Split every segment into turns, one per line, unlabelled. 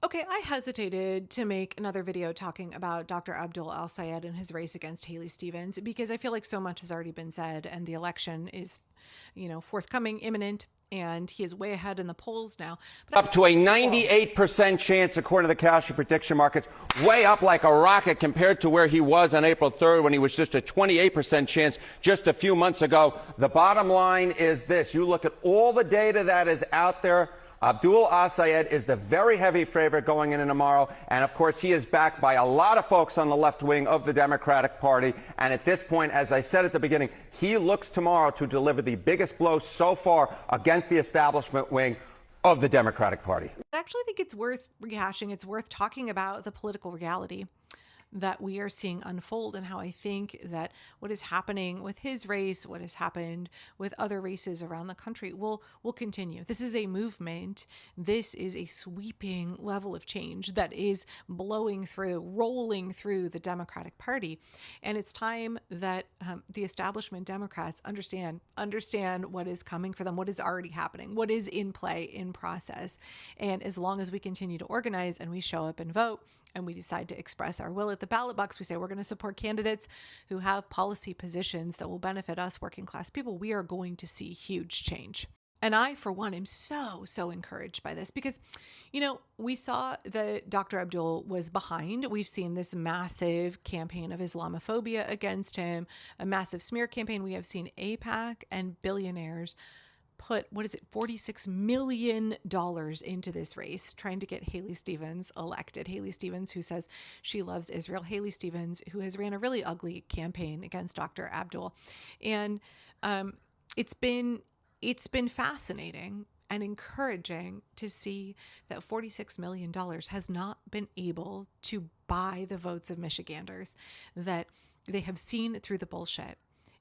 Okay, I hesitated to make another video talking about Dr. Abdul Al-Sayed and his race against Haley Stevens because I feel like so much has already been said and the election is, forthcoming, imminent, and he is way ahead in the polls now.
Up to a 98% chance, according to the Calendar prediction markets, way up like a rocket compared to where he was on April 3rd when he was just a 28% chance just a few months ago. The bottom line is this. You look at all the data that is out there. Abdul Al-Sayed is the very heavy favorite going in tomorrow. And, of course, he is backed by a lot of folks on the left wing of the Democratic Party. And at this point, as I said at the beginning, he looks tomorrow to deliver the biggest blow so far against the establishment wing of the Democratic Party.
I actually think it's worth rehashing. It's worth talking about the political reality that we are seeing unfold and how I think that what is happening with his race, what has happened with other races around the country will continue. This is a movement. This is a sweeping level of change that is blowing through, rolling through the Democratic Party. And it's time that the establishment Democrats understand what is coming for them, what is already happening, what is in play, in process. And as long as we continue to organize and we show up and vote, and we decide to express our will at the ballot box, we say we're going to support candidates who have policy positions that will benefit us working class people, we are going to see huge change. And I, for one, am so encouraged by this because, we saw that Dr. Abdul was behind. We've seen this massive campaign of Islamophobia against him, a massive smear campaign. We have seen AIPAC and billionaires put, $46 million into this race, trying to get Haley Stevens elected. Haley Stevens, who says she loves Israel. Haley Stevens, who has ran a really ugly campaign against Dr. Abdul. And it's been fascinating and encouraging to see that $46 million has not been able to buy the votes of Michiganders, that they have seen through the bullshit.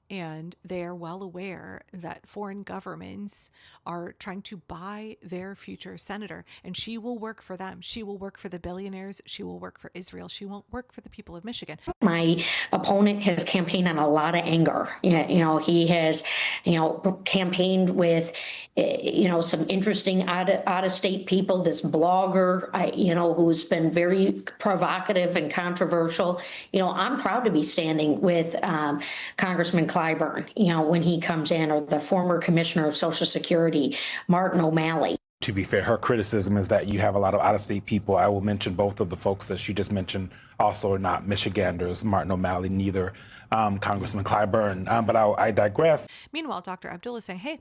And they are well aware that foreign governments are trying to buy their future senator. And she will work for them. She will work for the billionaires. She will work for Israel. She won't work for the people of Michigan.
My opponent has campaigned on a lot of anger. He has, campaigned with, some interesting out-of-state people. This blogger, who's been very provocative and controversial. I'm proud to be standing with Congressman Clyburn, when he comes in, or the former commissioner of Social Security, Martin O'Malley.
To be fair, her criticism is that you have a lot of out-of-state people. I will mention both of the folks that she just mentioned also are not Michiganders, Martin O'Malley, neither Congressman Clyburn. But I digress.
Meanwhile, Dr. Abdul is saying,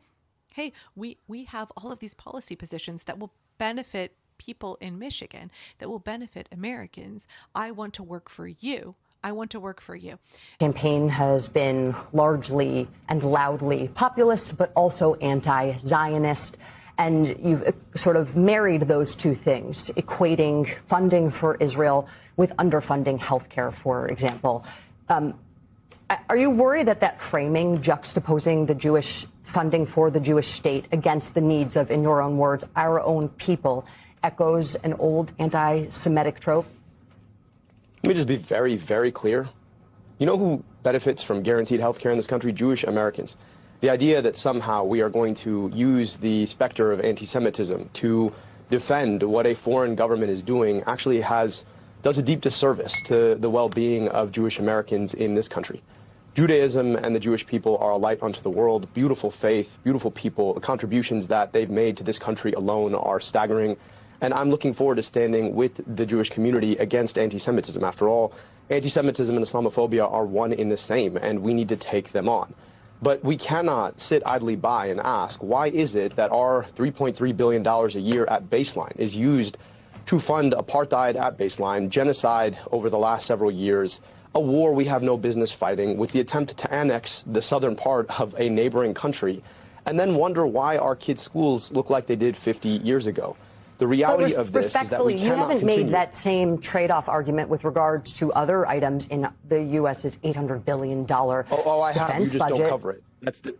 hey, we have all of these policy positions that will benefit people in Michigan, that will benefit Americans. I want to work for you. I want to work for you.
Campaign has been largely and loudly populist, but also anti-Zionist. And you've sort of married those two things, equating funding for Israel with underfunding healthcare, for example. Are you worried that framing, juxtaposing the Jewish funding for the Jewish state against the needs of, in your own words, our own people, echoes an old anti-Semitic trope?
Let me just be very, very clear. You know who benefits from guaranteed health care in this country? Jewish Americans. The idea that somehow we are going to use the specter of anti-Semitism to defend what a foreign government is doing actually does a deep disservice to the well-being of Jewish Americans in this country. Judaism and the Jewish people are a light unto the world, beautiful faith, beautiful people. The contributions that they've made to this country alone are staggering. And I'm looking forward to standing with the Jewish community against anti-Semitism. After all, anti-Semitism and Islamophobia are one in the same, and we need to take them on. But we cannot sit idly by and ask, why is it that our $3.3 billion a year at baseline is used to fund apartheid at baseline, genocide over the last several years, a war we have no business fighting, with the attempt to annex the southern part of a neighboring country, and then wonder why our kids' schools look like they did 50 years ago? The reality of this is that we cannot
you haven't
continue.
made that same trade-off argument with regards to other items in the U.S.'s $800 billion
I have. You
defense
just
budget.
don't cover it.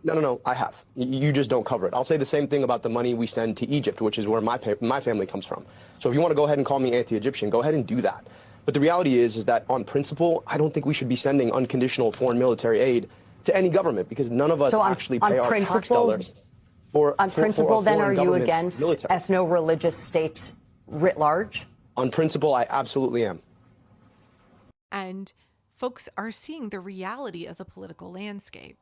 No, I have. You just don't cover it. I'll say the same thing about the money we send to Egypt, which is where my family comes from. So if you want to go ahead and call me anti-Egyptian, go ahead and do that. But the reality is that on principle, I don't think we should be sending unconditional foreign military aid to any government, because none of us actually pay our tax dollars.
On principle, then, are you against ethno-religious states writ large?
On principle, I absolutely am.
And folks are seeing the reality of the political landscape.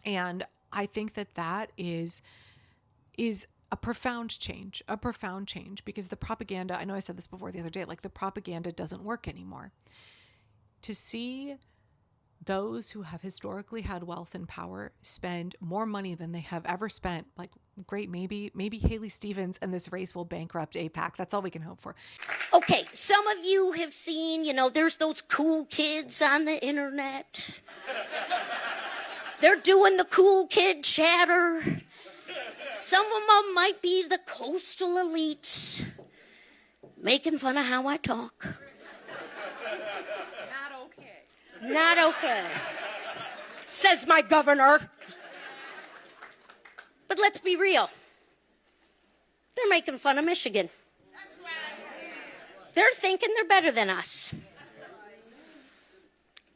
And I think that that is a profound change, because the propaganda, I know I said this before the other day, like the propaganda doesn't work anymore. To see those who have historically had wealth and power spend more money than they have ever spent, like, great, maybe Haley Stevens and this race will bankrupt AIPAC. That's all we can hope for.
Okay, some of you have seen, there's those cool kids on the internet. They're doing the cool kid chatter. Some of them might be the coastal elites making fun of how I talk. Not okay, says my governor. But let's be real. They're making fun of Michigan. They're thinking they're better than us.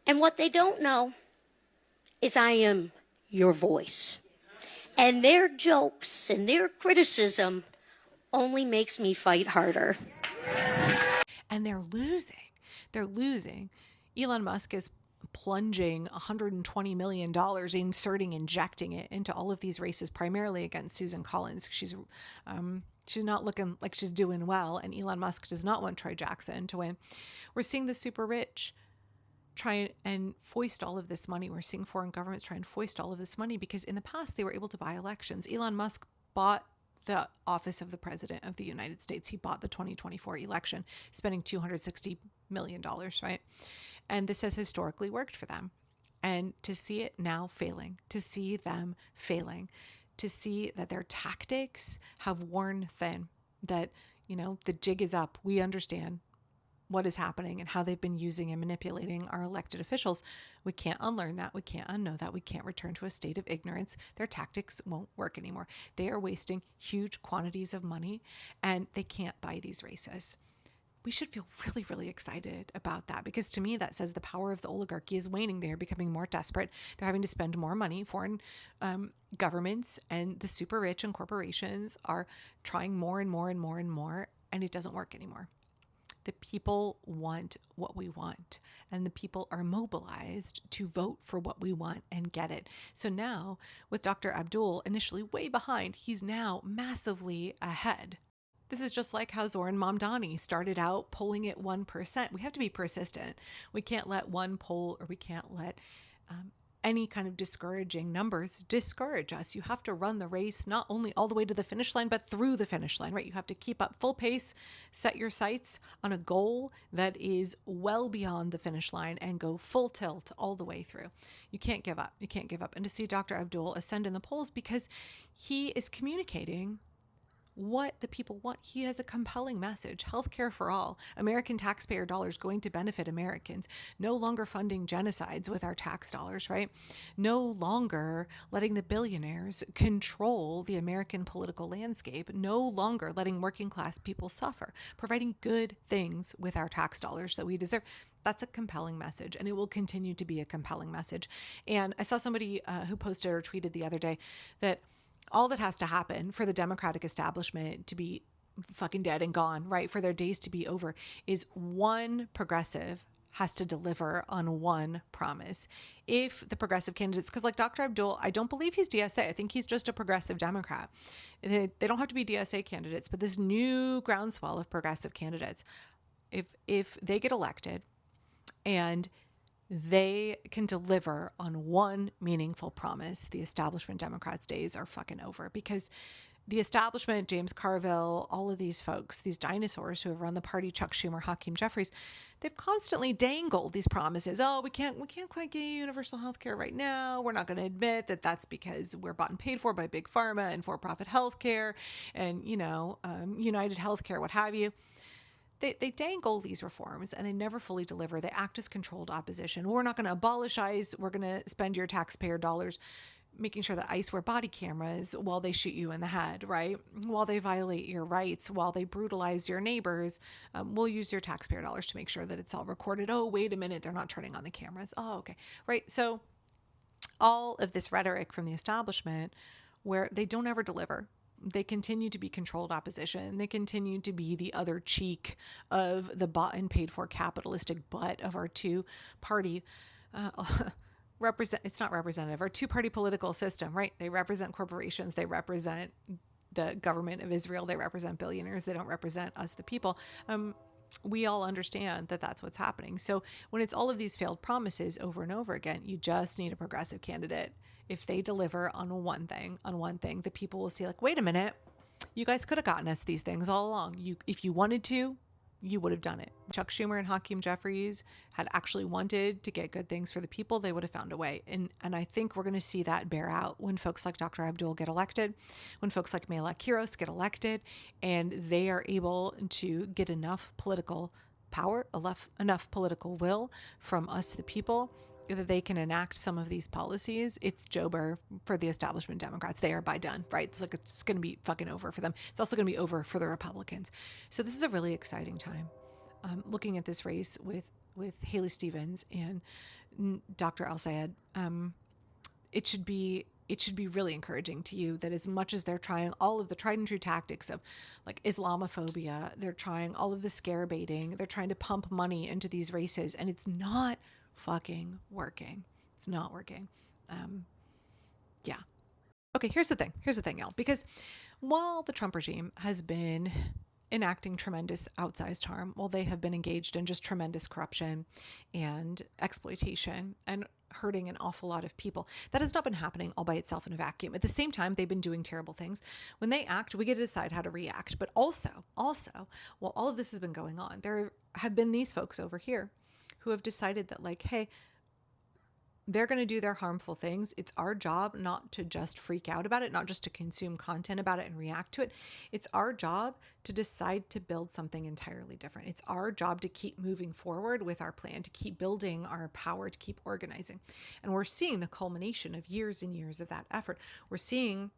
And what they don't know is I am your voice. And their jokes and their criticism only makes me fight harder.
And they're losing. They're losing. Elon Musk is plunging $120 million, injecting it into all of these races, primarily against Susan Collins. She's not looking like she's doing well, and Elon Musk does not want Troy Jackson to win. We're seeing the super rich try and foist all of this money. We're seeing foreign governments try and foist all of this money because in the past they were able to buy elections. Elon Musk bought the office of the president of the United States. He bought the 2024 election, spending $260 million, right? And this has historically worked for them. And to see it now failing, to see them failing, to see that their tactics have worn thin, that, the jig is up. We understand what is happening and how they've been using and manipulating our elected officials. We can't unlearn that. We can't unknow that. We can't return to a state of ignorance. Their tactics won't work anymore. They are wasting huge quantities of money and they can't buy these races. We should feel really, really excited about that, because to me, that says the power of the oligarchy is waning. They are becoming more desperate. They're having to spend more money. Foreign governments and the super rich and corporations are trying more and more and more and more, and it doesn't work anymore. The people want what we want, and the people are mobilized to vote for what we want and get it. So now, with Dr. Abdul initially way behind, he's now massively ahead. This is just like how Zoran Mamdani started out polling at 1%. We have to be persistent. We can't let one poll, or we can't let any kind of discouraging numbers discourage us. You have to run the race not only all the way to the finish line, but through the finish line, right? You have to keep up full pace, set your sights on a goal that is well beyond the finish line, and go full tilt all the way through. You can't give up. You can't give up. And to see Dr. Abdul ascend in the polls, because he is communicating what the people want. He has a compelling message. Healthcare for all. American taxpayer dollars going to benefit Americans. No longer funding genocides with our tax dollars, right? No longer letting the billionaires control the American political landscape. No longer letting working class people suffer. Providing good things with our tax dollars that we deserve. That's a compelling message, and it will continue to be a compelling message. And I saw somebody who posted or tweeted the other day that all that has to happen for the Democratic establishment to be fucking dead and gone, right, for their days to be over, is one progressive has to deliver on one promise. If the progressive candidates, because like Dr. Abdul, I don't believe he's DSA. I think he's just a progressive Democrat. They don't have to be DSA candidates, but this new groundswell of progressive candidates, if they get elected and they can deliver on one meaningful promise, the establishment Democrats' days are fucking over. Because the establishment, James Carville, all of these folks, these dinosaurs who have run the party, Chuck Schumer, Hakeem Jeffries, they've constantly dangled these promises. Oh, we can't quite get universal health care right now. We're not going to admit that that's because we're bought and paid for by big pharma and for-profit health care and, United Healthcare, what have you. They dangle these reforms and they never fully deliver. They act as controlled opposition. We're not going to abolish ICE. We're going to spend your taxpayer dollars making sure that ICE wear body cameras while they shoot you in the head, right? While they violate your rights, while they brutalize your neighbors. We'll use your taxpayer dollars to make sure that it's all recorded. Oh, wait a minute, they're not turning on the cameras. Oh, okay. Right. So all of this rhetoric from the establishment where they don't ever deliver. they continue to be controlled opposition. They continue to be the other cheek of the bought and paid for capitalistic butt of our two-party it's not representative, our two-party political system, right? They represent corporations. They represent the government of Israel. They represent billionaires. They don't represent us, the people. We all understand that that's what's happening. So when it's all of these failed promises over and over again, you just need a progressive candidate. If they deliver on one thing, the people will see like, wait a minute, you guys could have gotten us these things all along. If you wanted to, you would have done it. Chuck Schumer and Hakeem Jeffries had actually wanted to get good things for the people, they would have found a way. And I think we're going to see that bear out when folks like Dr. Abdul get elected, when folks like Mela Kiros get elected, and they are able to get enough political power, enough political will from us, the people, that they can enact some of these policies. It's Jober for the establishment Democrats. They are by done, right? It's like it's going to be fucking over for them. It's also going to be over for the Republicans. So this is a really exciting time. Looking at this race with Haley Stevens and Dr. El-Sayed, it should be really encouraging to you that as much as they're trying all of the tried and true tactics of like Islamophobia, they're trying all of the scare baiting, they're trying to pump money into these races, and it's not fucking working. It's not working. Yeah. Okay, here's the thing, y'all. Because while the Trump regime has been enacting tremendous outsized harm, while they have been engaged in just tremendous corruption and exploitation and hurting an awful lot of people, that has not been happening all by itself in a vacuum. At the same time, they've been doing terrible things. When they act, we get to decide how to react. But also, while all of this has been going on, there have been these folks over here who have decided that, like, hey, they're going to do their harmful things. It's our job not to just freak out about it, not just to consume content about it and react to it. It's our job to decide to build something entirely different. It's our job to keep moving forward with our plan, to keep building our power, to keep organizing. And we're seeing the culmination of years and years of that effort. We're seeing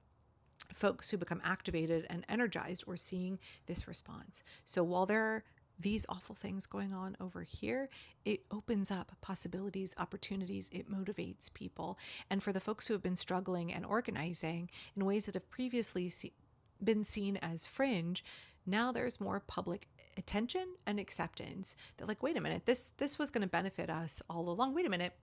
folks who become activated and energized. We're seeing this response. So while there are these awful things going on over here, it opens up possibilities, opportunities, it motivates people. And for the folks who have been struggling and organizing in ways that have previously been seen as fringe, now there's more public attention and acceptance that, like, wait a minute, this was going to benefit us all along. Wait a minute,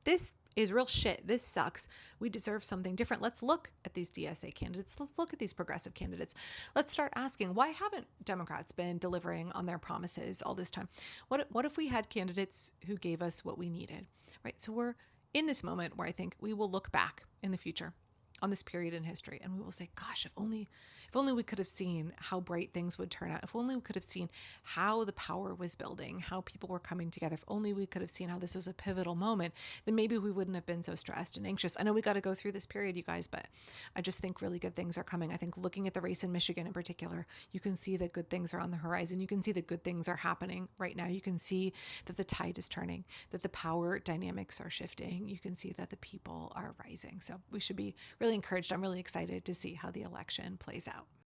this is real shit. This sucks. We deserve something different. Let's look at these DSA candidates. Let's look at these progressive candidates. Let's start asking, why haven't Democrats been delivering on their promises all this time? What if we had candidates who gave us what we needed, right? So we're in this moment where I think we will look back in the future on this period in history, and we will say, gosh, if only we could have seen how bright things would turn out. If only we could have seen how the power was building, how people were coming together. If only we could have seen how this was a pivotal moment, then maybe we wouldn't have been so stressed and anxious. I know we got to go through this period, you guys, but I just think really good things are coming. I think looking at the race in Michigan in particular, you can see that good things are on the horizon. You can see that good things are happening right now. You can see that the tide is turning, that the power dynamics are shifting. You can see that the people are rising. So we should be really encouraged. I'm really excited to see how the election plays out.